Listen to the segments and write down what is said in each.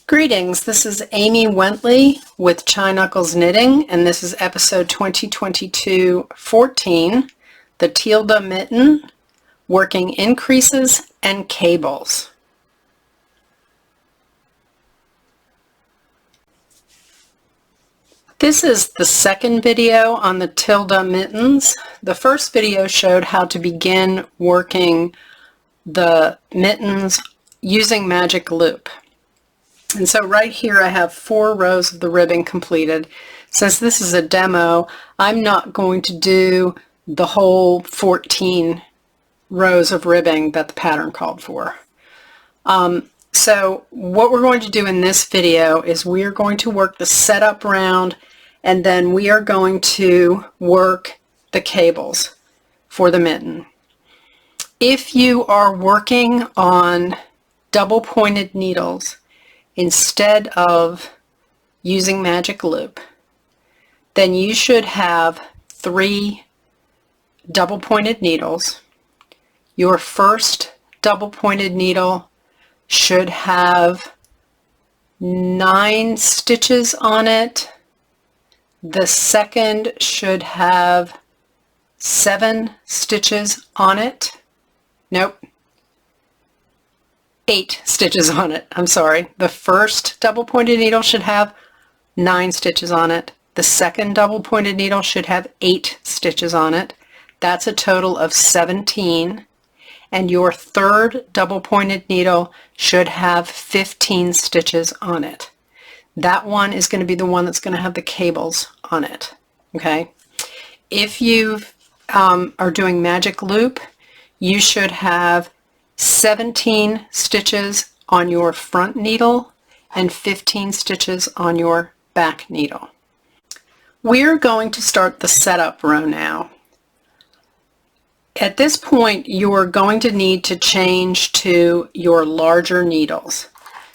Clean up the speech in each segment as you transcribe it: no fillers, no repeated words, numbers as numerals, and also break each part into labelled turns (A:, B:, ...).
A: Greetings, this is Amy Wentley with Chi Knuckles Knitting, and this is episode 2022-14, the Tiilda Mitten, Working Increases and Cables. This is the second video on the Tiilda Mittens. The first video showed how to begin working the mittens using magic loop. And so right here I have 4 rows of the ribbing completed. Since this is a demo, I'm not going to do the whole 14 rows of ribbing that the pattern called for. So what we're going to do in this video is we are going to work the setup round, and then we are going to work the cables for the mitten. If you are working on double pointed needles instead of using magic loop, then you should have 3 double pointed needles. Your first double pointed needle should have 9 stitches on it. The second should have 7 stitches on it. Nope. 8 stitches on it. I'm sorry. The first double pointed needle should have 9 stitches on it. The second double pointed needle should have 8 stitches on it. That's a total of 17. And your third double pointed needle should have 15 stitches on it. That one is going to be the one that's going to have the cables on it. Okay. If you are doing magic loop, you should have 17 stitches on your front needle and 15 stitches on your back needle. We're going to start the setup row now. At this point, you're going to need to change to your larger needles.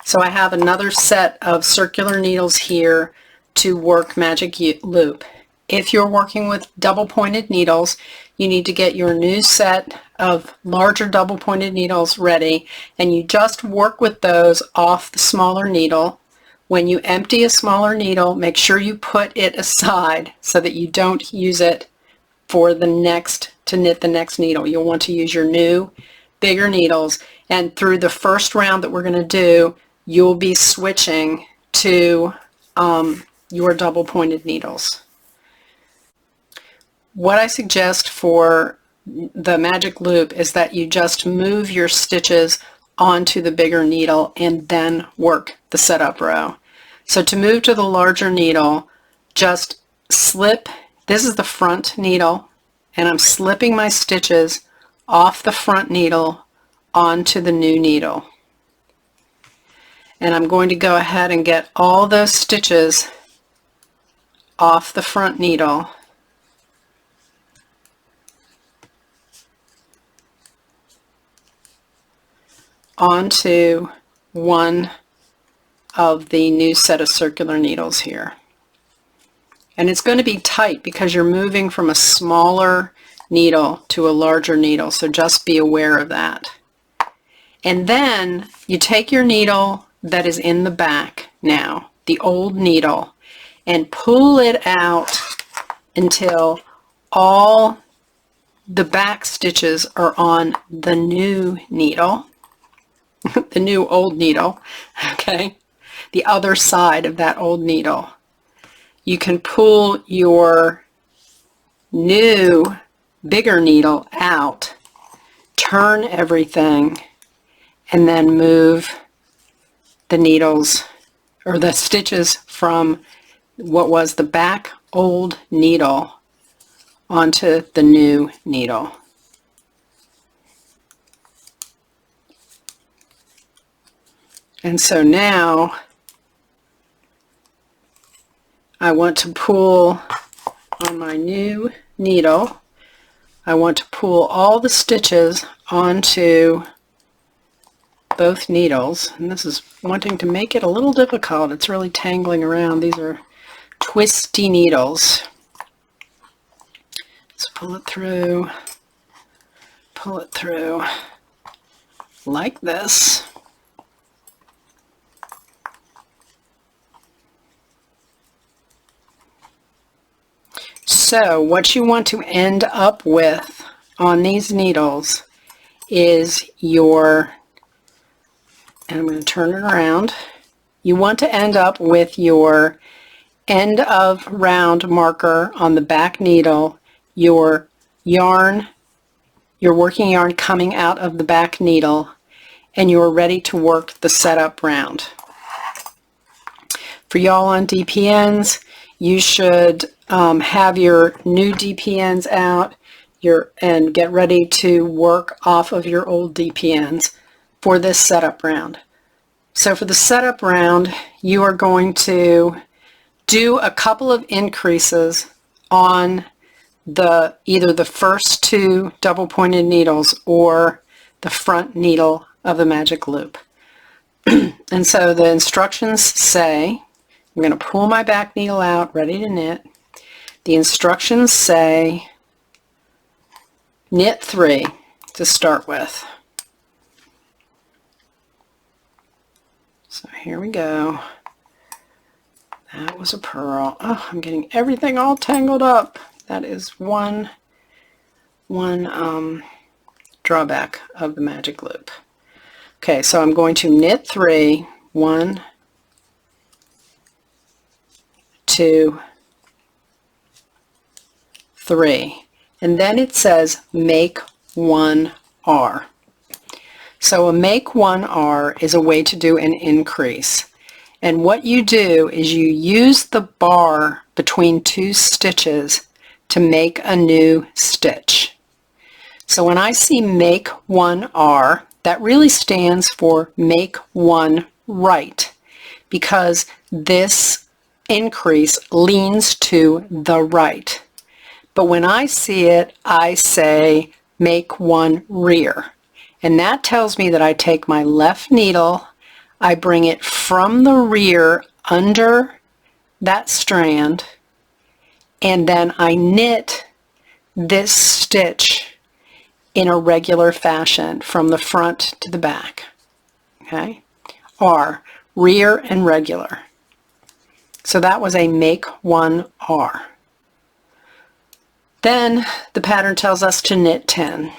A: So I have another set of circular needles here to work magic loop. If you're working with double pointed needles, you need to get your new set of larger double pointed needles ready, and you just work with those off the smaller needle. When you empty a smaller needle, make sure you put it aside so that you don't use it for the next, to knit the next needle. You'll want to use your new bigger needles, and through the first round that we're going to do, you'll be switching to your double pointed needles. What I suggest for the magic loop is that you just move your stitches onto the bigger needle and then work the setup row. So to move to the larger needle, just slip, this is the front needle, and I'm slipping my stitches off the front needle onto the new needle. And I'm going to go ahead and get all those stitches off the front needle onto one of the new set of circular needles here. And it's going to be tight because you're moving from a smaller needle to a larger needle, so just be aware of that. And then you take your needle that is in the back now, the old needle, and pull it out until all the back stitches are on the new needle. The new old needle, okay, the other side of that old needle. You can pull your new bigger needle out, turn everything, and then move the needles or the stitches from what was the back old needle onto the new needle. And so now I want to pull on my new needle. I want to pull all the stitches onto both needles. And this is wanting to make it a little difficult. It's really tangling around. These are twisty needles. Let's pull it through like this. So what you want to end up with on these needles is your, and I'm going to turn it around, you want to end up with your end of round marker on the back needle, your yarn, your working yarn coming out of the back needle, and you're ready to work the setup round. For y'all on DPNs, you should have your new DPNs out and get ready to work off of your old DPNs for this setup round. So for the setup round, you are going to do a couple of increases on either the first two double pointed needles or the front needle of the magic loop. And so the instructions say, I'm going to pull my back needle out, ready to knit. The instructions say knit 3 to start with. So here we go. That was a purl. Oh, I'm getting everything all tangled up. That is one drawback of the magic loop. Okay, so I'm going to knit 3, 1, 2, 3, and then it says make 1 R. So a make 1 R is a way to do an increase. And what you do is you use the bar between 2 stitches to make a new stitch. So when I see make 1 R, that really stands for make 1 right, because this increase leans to the right. But when I see it, I say make 1 rear. And that tells me that I take my left needle, I bring it from the rear under that strand, and then I knit this stitch in a regular fashion from the front to the back. Okay? R, rear and regular. So that was a make 1 R. Then the pattern tells us to knit 10.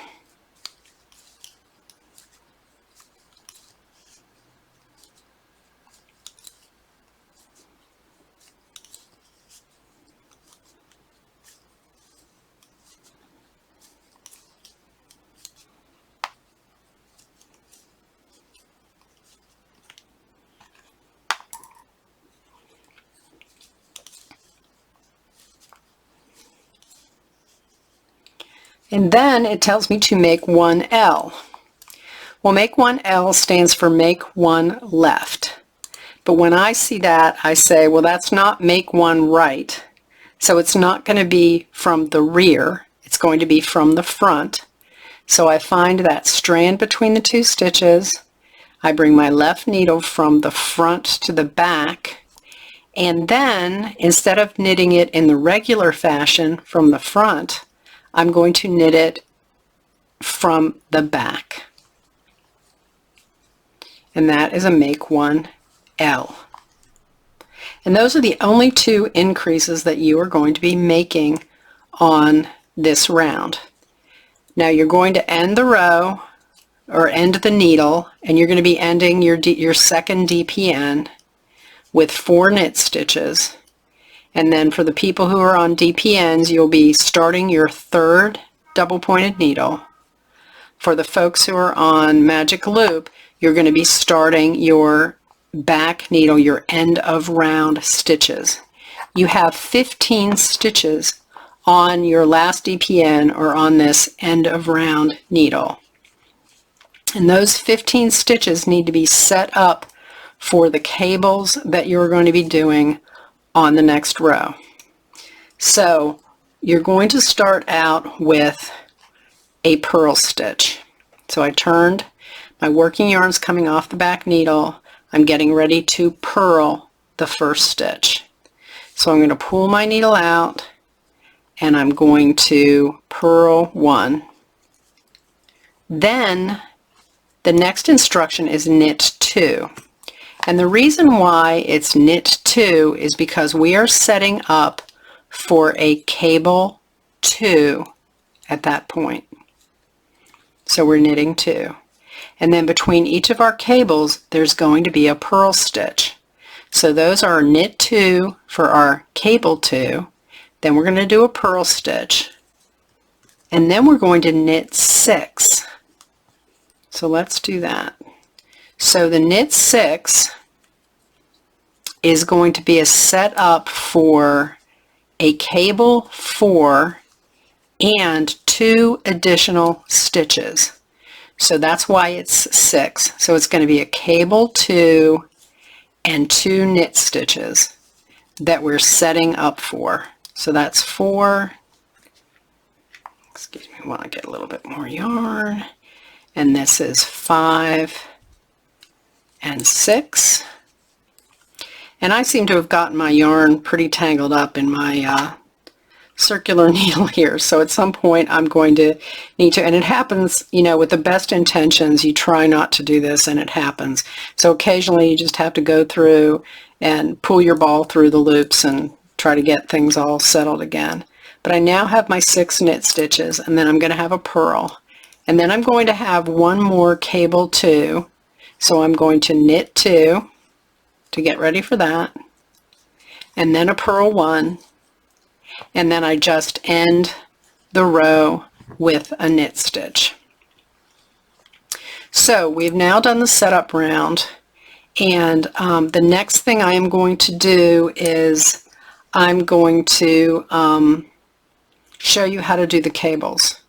A: And then it tells me to make 1 L. Well, make 1 L stands for make 1 left. But when I see that, I say, well, that's not make 1 right. So it's not going to be from the rear. It's going to be from the front. So I find that strand between the 2 stitches. I bring my left needle from the front to the back. And then, instead of knitting it in the regular fashion from the front, I'm going to knit it from the back. And that is a make 1 L. And those are the only 2 increases that you are going to be making on this round. Now you're going to end the row, or end the needle, and you're going to be ending your second DPN with 4 knit stitches. And then for the people who are on DPNs, you'll be starting your 3rd double pointed needle. For the folks who are on magic loop, you're going to be starting your back needle, your end of round stitches. You have 15 stitches on your last DPN or on this end of round needle. And those 15 stitches need to be set up for the cables that you're going to be doing on the next row. So you're going to start out with a purl stitch. So I turned, my working yarn's coming off the back needle. I'm getting ready to purl the first stitch. So I'm going to pull my needle out and I'm going to purl 1. Then the next instruction is knit 2. And the reason why it's knit 2 is because we are setting up for a cable 2 at that point. So we're knitting 2. And then between each of our cables, there's going to be a purl stitch. So those are knit 2 for our cable 2. Then we're going to do a purl stitch. And then we're going to knit 6. So let's do that. So the knit 6 is going to be a setup for a cable 4 and 2 additional stitches. So that's why it's 6. So it's going to be a cable 2 and 2 knit stitches that we're setting up for. So that's 4. Excuse me, I want to get a little bit more yarn. And this is 5 and 6. And I seem to have gotten my yarn pretty tangled up in my circular needle here. So at some point I'm going to need to, and it happens, you know, with the best intentions, you try not to do this and it happens. So occasionally you just have to go through and pull your ball through the loops and try to get things all settled again. But I now have my 6 knit stitches, and then I'm going to have a purl. And then I'm going to have one more cable 2. So I'm going to knit 2 to get ready for that. And then a purl 1. And then I just end the row with a knit stitch. So we've now done the setup round, and the next thing I am going to do is I'm going to show you how to do the cables.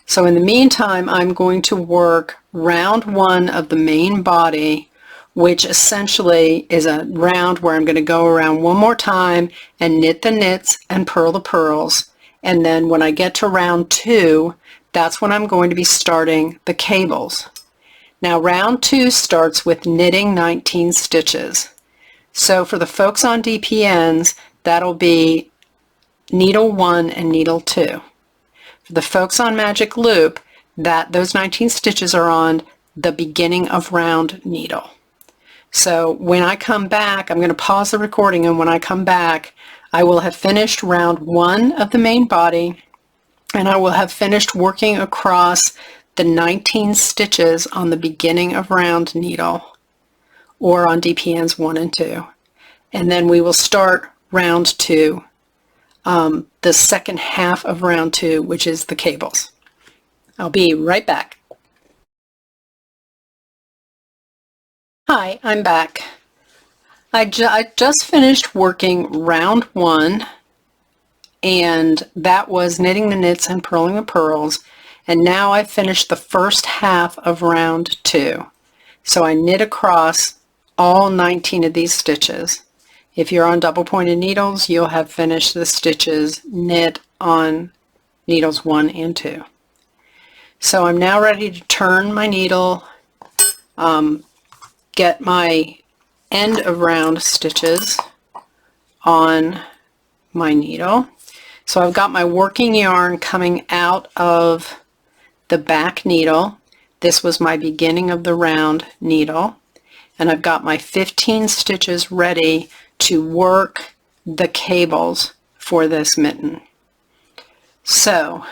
A: So in the meantime, I'm going to work round 1 of the main body, which essentially is a round where I'm going to go around one more time and knit the knits and purl the purls. And then when I get to round 2, that's when I'm going to be starting the cables. Now round 2 starts with knitting 19 stitches. So for the folks on DPNs, that'll be needle 1 and needle 2. For the folks on Magic Loop, those 19 stitches are on the beginning of round needle. So when I come back, I'm going to pause the recording, and when I come back, I will have finished round 1 of the main body, and I will have finished working across the 19 stitches on the beginning of round needle, or on DPNs 1 and 2. And then we will start round 2, the second half of round 2, which is the cables. I'll be right back. Hi, I'm back. I just finished working round 1, and that was knitting the knits and purling the purls, and now I finished the first half of round 2. So I knit across all 19 of these stitches. If you're on double pointed needles, you'll have finished the stitches knit on needles 1 and 2. So I'm now ready to turn my needle, get my end of round stitches on my needle. So I've got my working yarn coming out of the back needle. This was my beginning of the round needle, and I've got my 15 stitches ready to work the cables for this mitten. So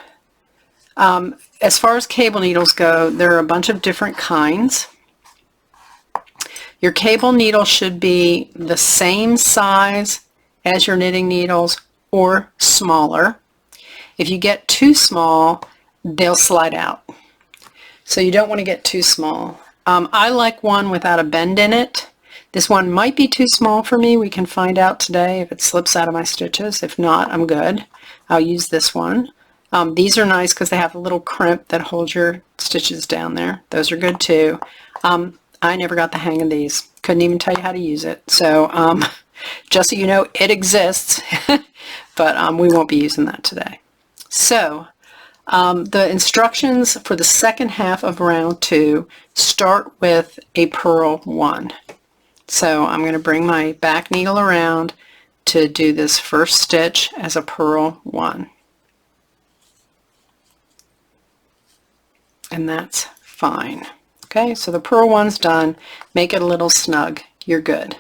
A: as far as cable needles go, there are a bunch of different kinds. Your cable needle should be the same size as your knitting needles or smaller. If you get too small, they'll slide out. So you don't want to get too small. I like one without a bend in it. This one might be too small for me. We can find out today if it slips out of my stitches. If not, I'm good. I'll use this one. These are nice because they have a little crimp that holds your stitches down there. Those are good too. I never got the hang of these. Couldn't even tell you how to use it. So just so you know, it exists, but we won't be using that today. So the instructions for the second half of round 2 start with a purl 1. So I'm going to bring my back needle around to do this first stitch as a purl 1. And that's fine. Okay, so the purl 1's done. Make it a little snug. You're good.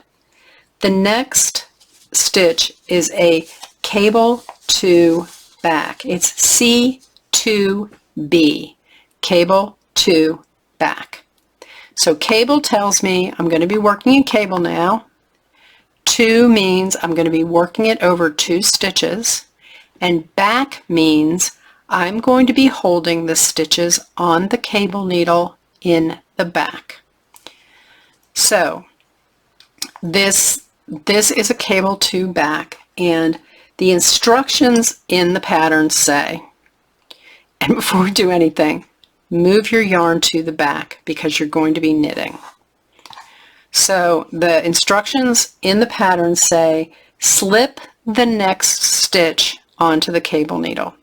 A: The next stitch is a cable to back. It's C to B, cable to back. So cable tells me I'm going to be working in cable now. To means I'm going to be working it over 2 stitches, and back means I'm going to be holding the stitches on the cable needle in the back. So this is a cable to back, and the instructions in the pattern say, and before we do anything, move your yarn to the back because you're going to be knitting. So the instructions in the pattern say slip the next stitch onto the cable needle.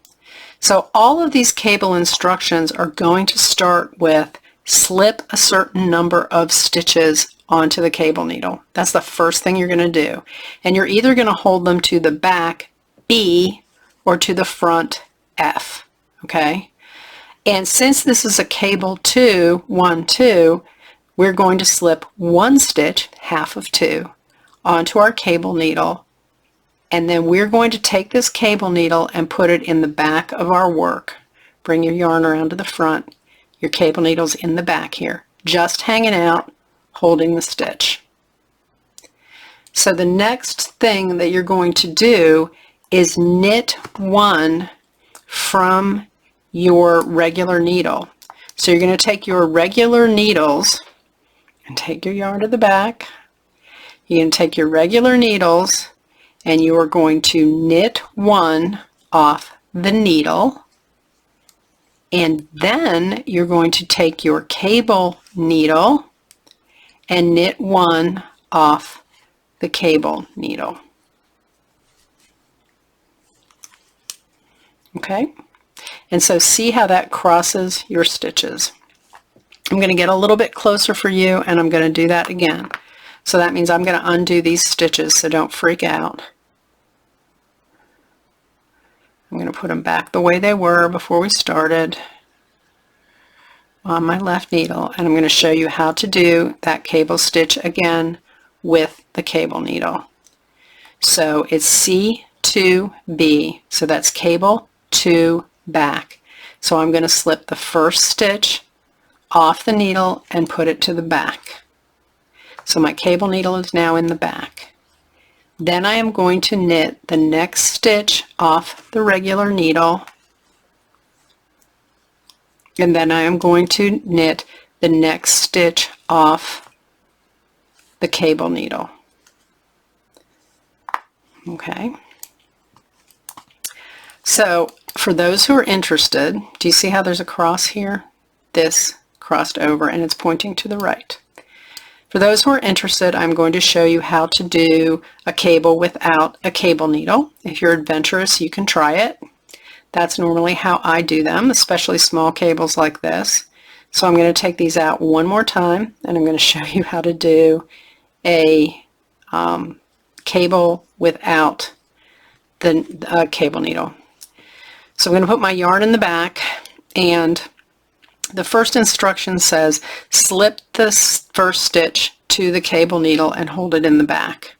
A: So all of these cable instructions are going to start with slip a certain number of stitches onto the cable needle. That's the first thing you're going to do. And you're either going to hold them to the back B or to the front F. Okay? And since this is a cable 2, 1, 2, we're going to slip 1 stitch, half of 2, onto our cable needle, and then we're going to take this cable needle and put it in the back of our work. Bring your yarn around to the front. Your cable needle's in the back here, just hanging out, holding the stitch. So the next thing that you're going to do is knit 1 from your regular needle. So you're going to take your regular needles and take your yarn to the back. You can take your regular needles and you are going to knit 1 off the needle, and then you're going to take your cable needle and knit 1 off the cable needle. Okay? And so see how that crosses your stitches. I'm going to get a little bit closer for you, and I'm going to do that again. So that means I'm going to undo these stitches, so don't freak out. I'm going to put them back the way they were before we started on my left needle, and I'm going to show you how to do that cable stitch again with the cable needle. So it's C to B, so that's cable to back. So I'm going to slip the first stitch off the needle and put it to the back. So my cable needle is now in the back. Then I am going to knit the next stitch off the regular needle, and then I am going to knit the next stitch off the cable needle. Okay. So for those who are interested, do you see how there's a cross here? This crossed over and it's pointing to the right. For those who are interested, I'm going to show you how to do a cable without a cable needle. If you're adventurous, you can try it. That's normally how I do them, especially small cables like this. So I'm going to take these out one more time, and I'm going to show you how to do a cable without the cable needle. So I'm going to put my yarn in the back, and the first instruction says slip the first stitch to the cable needle and hold it in the back.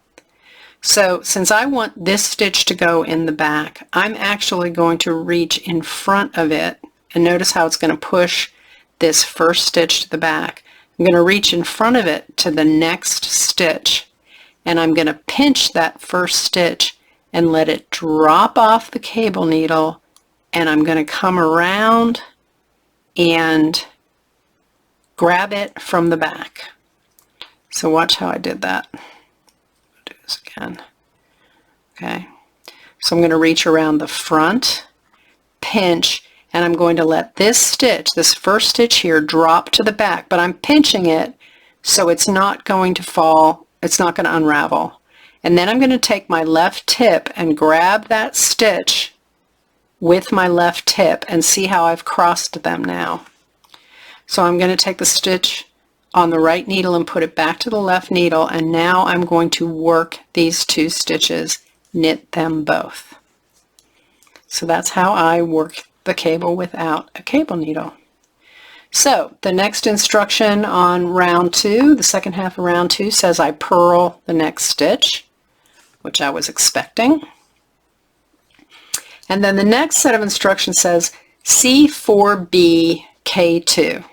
A: So since I want this stitch to go in the back, I'm actually going to reach in front of it, and notice how it's going to push this first stitch to the back. I'm going to reach in front of it to the next stitch, and I'm going to pinch that first stitch and let it drop off the cable needle, and I'm going to come around and grab it from the back. So watch how I did that. I'll do this again. Okay. So I'm going to reach around the front, pinch, and I'm going to let this stitch, this first stitch here, drop to the back, but I'm pinching it so it's not going to fall, it's not going to unravel. And then I'm going to take my left tip and grab that stitch with my left tip, and see how I've crossed them now. So I'm going to take the stitch on the right needle and put it back to the left needle, and now I'm going to work these 2 stitches, knit them both. So that's how I work the cable without a cable needle. So the next instruction on round 2, the second half of round 2, says I purl the next stitch, which I was expecting. And then the next set of instructions says C4B K2.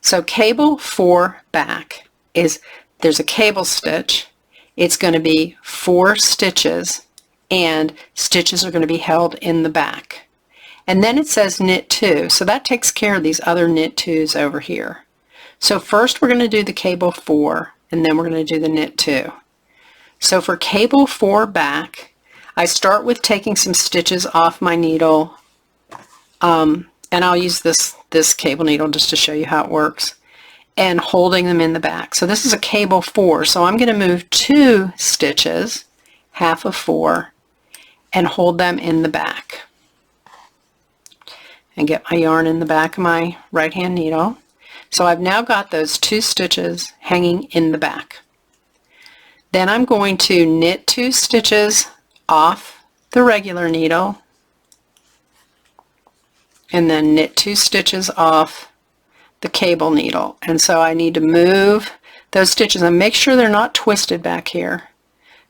A: So cable 4 back is, there's a cable stitch. It's going to be 4 stitches, and stitches are going to be held in the back. And then it says knit 2, so that takes care of these other knit 2s over here. So first we're going to do the cable 4, and then we're going to do the knit 2. So for cable 4 back, I start with taking some stitches off my needle, and I'll use this cable needle just to show you how it works, and holding them in the back. So this is a cable 4, so I'm going to move 2 stitches, half of 4, and hold them in the back. And get my yarn in the back of my right hand needle. So I've now got those 2 stitches hanging in the back. Then I'm going to knit 2 stitches off the regular needle, and then knit 2 stitches off the cable needle. And so I need to move those stitches and make sure they're not twisted back here.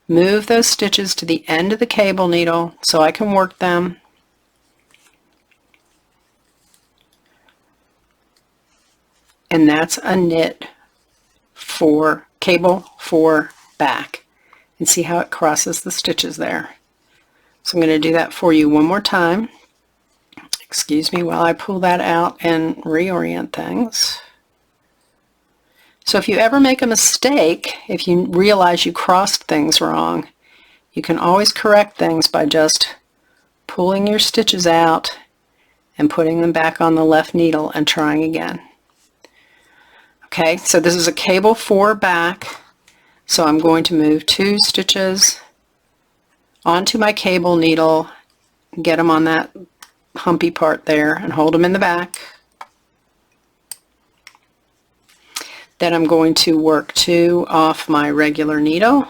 A: Move those stitches to the end of the cable needle so I can work them. And that's a knit for cable 4 back. And see how it crosses the stitches there. So I'm going to do that for you one more time. Excuse me while I pull that out and reorient things. So if you ever make a mistake, if you realize you crossed things wrong, you can always correct things by just pulling your stitches out and putting them back on the left needle and trying again. Okay, so this is a cable 4 back, so I'm going to move 2 stitches onto my cable needle, get them on that humpy part there, and hold them in the back. Then I'm going to work 2 off my regular needle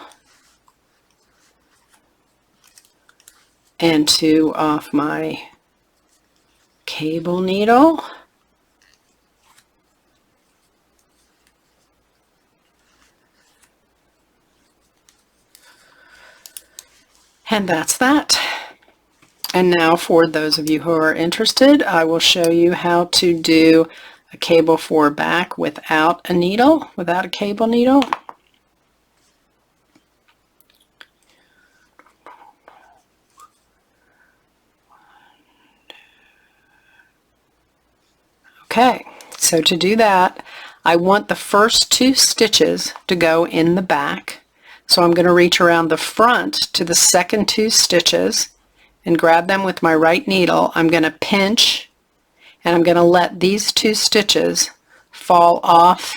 A: and 2 off my cable needle. And that's that. And now for those of you who are interested, I will show you how to do a cable 4 back without a needle, without a cable needle. Okay, so to do that, I want the first 2 stitches to go in the back. So I'm going to reach around the front to the second 2 stitches and grab them with my right needle. I'm going to pinch, and I'm going to let these 2 stitches fall off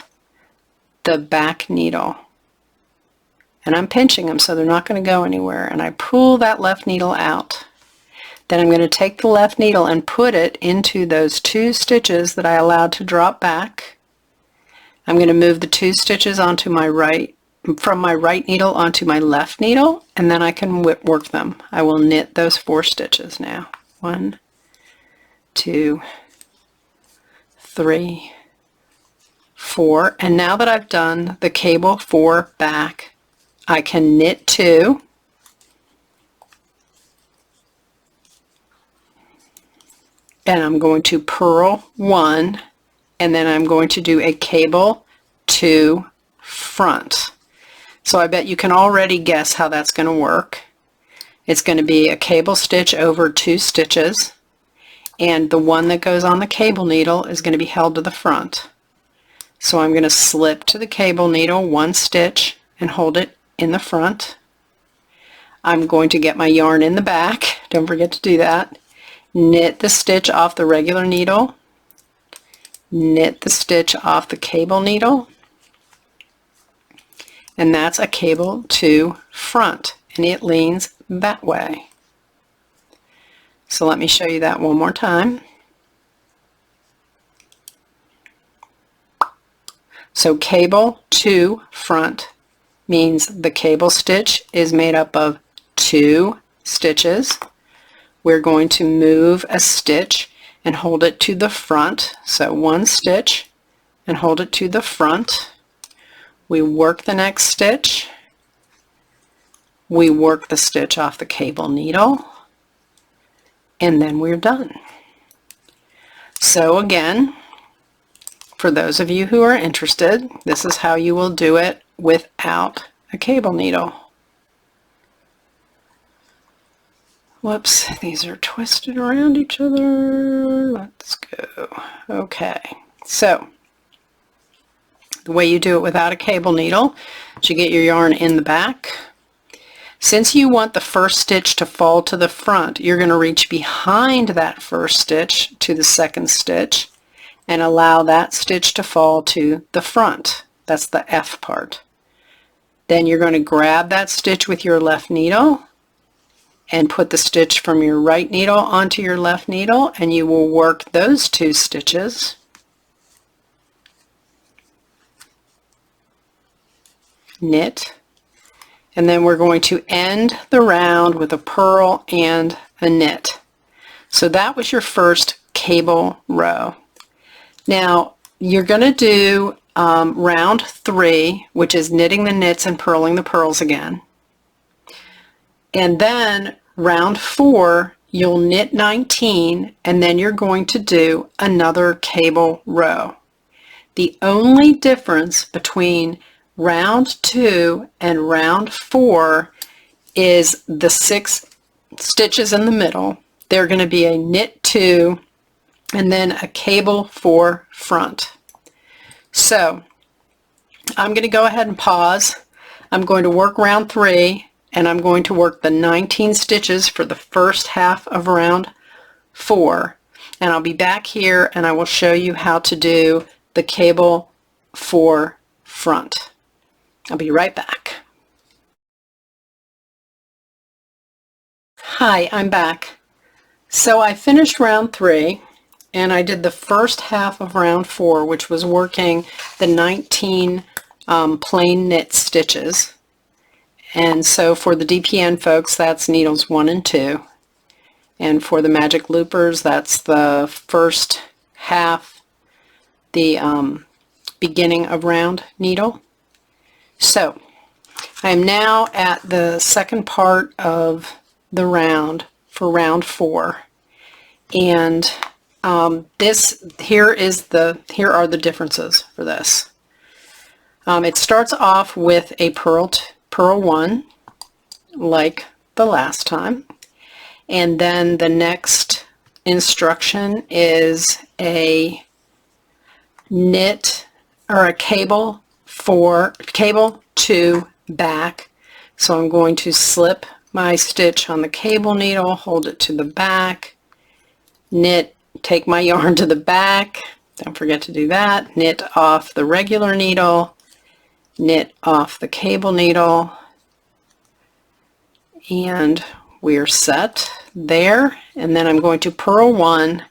A: the back needle. And I'm pinching them so they're not going to go anywhere. And I pull that left needle out. Then I'm going to take the left needle and put it into those 2 stitches that I allowed to drop back. I'm going to move the 2 stitches onto my right, from my right needle onto my left needle, and then I can work them. I will knit those 4 stitches now. 1, 2, 3, 4. And now that I've done the cable 4 back, I can knit 2. And I'm going to purl 1, and then I'm going to do a cable 2 front. So I bet you can already guess how that's going to work. It's going to be a cable stitch over 2 stitches, and the one that goes on the cable needle is going to be held to the front. So I'm going to slip to the cable needle 1 stitch and hold it in the front. I'm going to get my yarn in the back, don't forget to do that, knit the stitch off the regular needle, knit the stitch off the cable needle, and that's a cable 2 front, and it leans that way. So let me show you that one more time. So cable 2 front means the cable stitch is made up of 2 stitches. We're going to move a stitch and hold it to the front. So 1 stitch and hold it to the front. We work the next stitch. We work the stitch off the cable needle. and then we're done. So again, for those of you who are interested, this is how you will do it without a cable needle. Whoops, these are twisted around each other. Let's go. Okay, so the way you do it without a cable needle is you get your yarn in the back. Since you want the first stitch to fall to the front, you're going to reach behind that first stitch to the second stitch and allow that stitch to fall to the front. That's the F part. Then you're going to grab that stitch with your left needle and put the stitch from your right needle onto your left needle, and you will work those two stitches. Knit, and then we're going to end the round with a purl and a knit. So that was your first cable row. Now you're going to do round 3, which is knitting the knits and purling the purls again. And then round 4, you'll knit 19, and then you're going to do another cable row. The only difference between round 2 and round 4 is the 6 stitches in the middle. They're going to be a knit 2 and then a cable 4 front. So I'm going to go ahead and pause. I'm going to work round 3, and I'm going to work the 19 stitches for the first half of round 4, and I'll be back here and I will show you how to do the cable 4 front. I'll be right back. Hi, I'm back. So I finished round 3 and I did the first half of round 4, which was working the 19 plain knit stitches. And so for the DPN folks, that's needles 1 and 2. And for the magic loopers, that's the first half, the beginning of round needle. So I am now at the second part of the round for round 4. And here are the differences for this. It starts off with a purl 1, like the last time, and then the next instruction is a knit or a cable 2 back. So I'm going to slip my stitch on the cable needle, hold it to the back, knit, take my yarn to the back, don't forget to do that, knit off the regular needle, knit off the cable needle, and we're set there. And then I'm going to purl 1,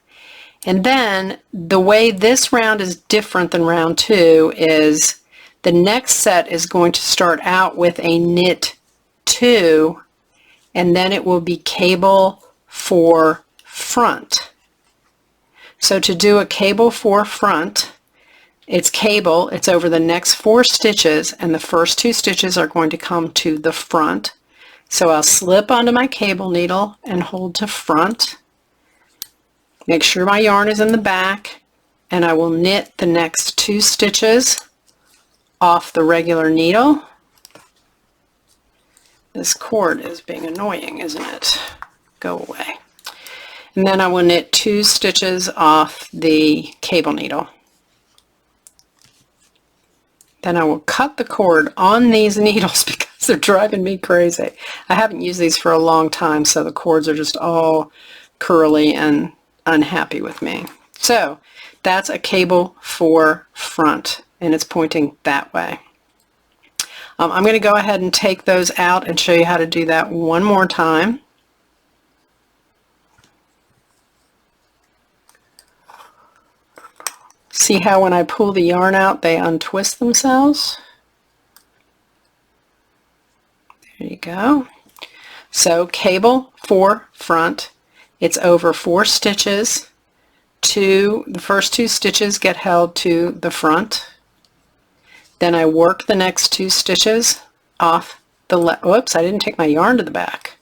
A: and then the way this round is different than round 2 is the next set is going to start out with a knit 2, and then it will be cable 4 front. So to do a cable 4 front, it's cable, it's over the next 4 stitches, and the first 2 stitches are going to come to the front. So I'll slip onto my cable needle and hold to front. Make sure my yarn is in the back, and I will knit the next 2 stitches off the regular needle. This cord is being annoying, isn't it? Go away. And then I will knit 2 stitches off the cable needle. Then I will cut the cord on these needles because they're driving me crazy. I haven't used these for a long time, so the cords are just all curly and unhappy with me. So that's a cable 4 front, and it's pointing that way. I'm going to go ahead and take those out and show you how to do that one more time. See how when I pull the yarn out, they untwist themselves? There you go. So cable 4 front, it's over 4 stitches. The first 2 stitches get held to the front. Then I work the next 2 stitches off the whoops, I didn't take my yarn to the back.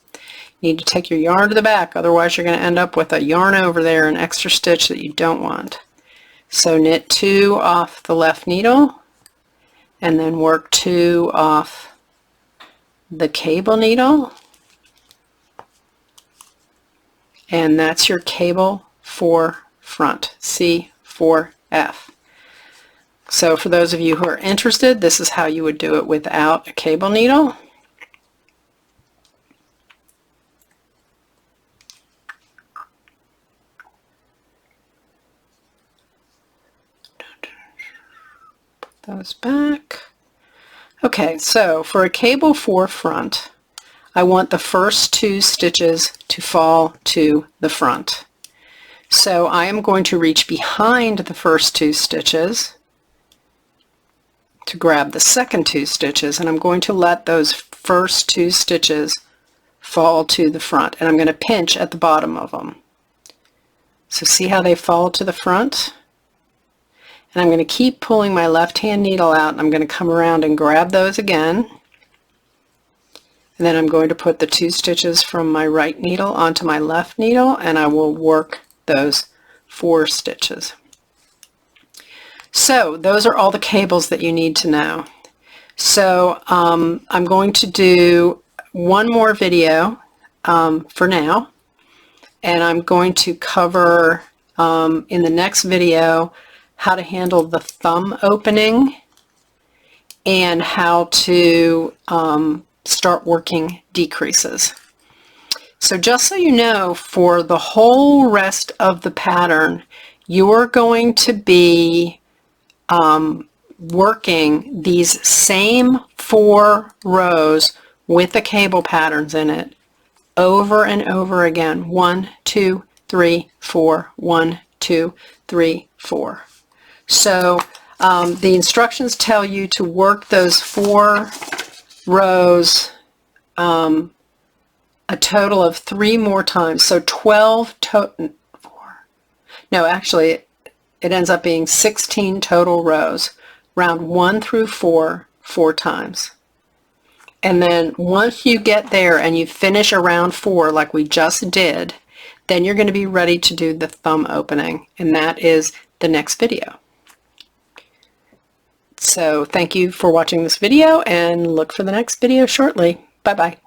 A: You need to take your yarn to the back, otherwise you're going to end up with a yarn over there, an extra stitch that you don't want. So knit 2 off the left needle, and then work 2 off the cable needle, and that's your cable for front, C4F. So for those of you who are interested, this is how you would do it without a cable needle. Put those back. Okay, so for a cable for front, I want the first 2 stitches to fall to the front. So I am going to reach behind the first 2 stitches to grab the second 2 stitches, and I'm going to let those first 2 stitches fall to the front, and I'm going to pinch at the bottom of them. So see how they fall to the front? And I'm going to keep pulling my left hand needle out, and I'm going to come around and grab those again. And then I'm going to put the 2 stitches from my right needle onto my left needle, and I will work those 4 stitches. So those are all the cables that you need to know. So I'm going to do one more video for now, and I'm going to cover in the next video how to handle the thumb opening and how to start working decreases. So just so you know, for the whole rest of the pattern, you're going to be working these same 4 rows with the cable patterns in it over and over again. 1, 2, 3, 4, 1, 2, 3, 4. So the instructions tell you to work those 4 rows a total of 3 more times. So 12 total. No, actually, it ends up being 16 total rows, round 1 through 4, 4 times. And then once you get there and you finish around 4 like we just did, then you're going to be ready to do the thumb opening, and that is the next video. So thank you for watching this video, and look for the next video shortly. Bye-bye.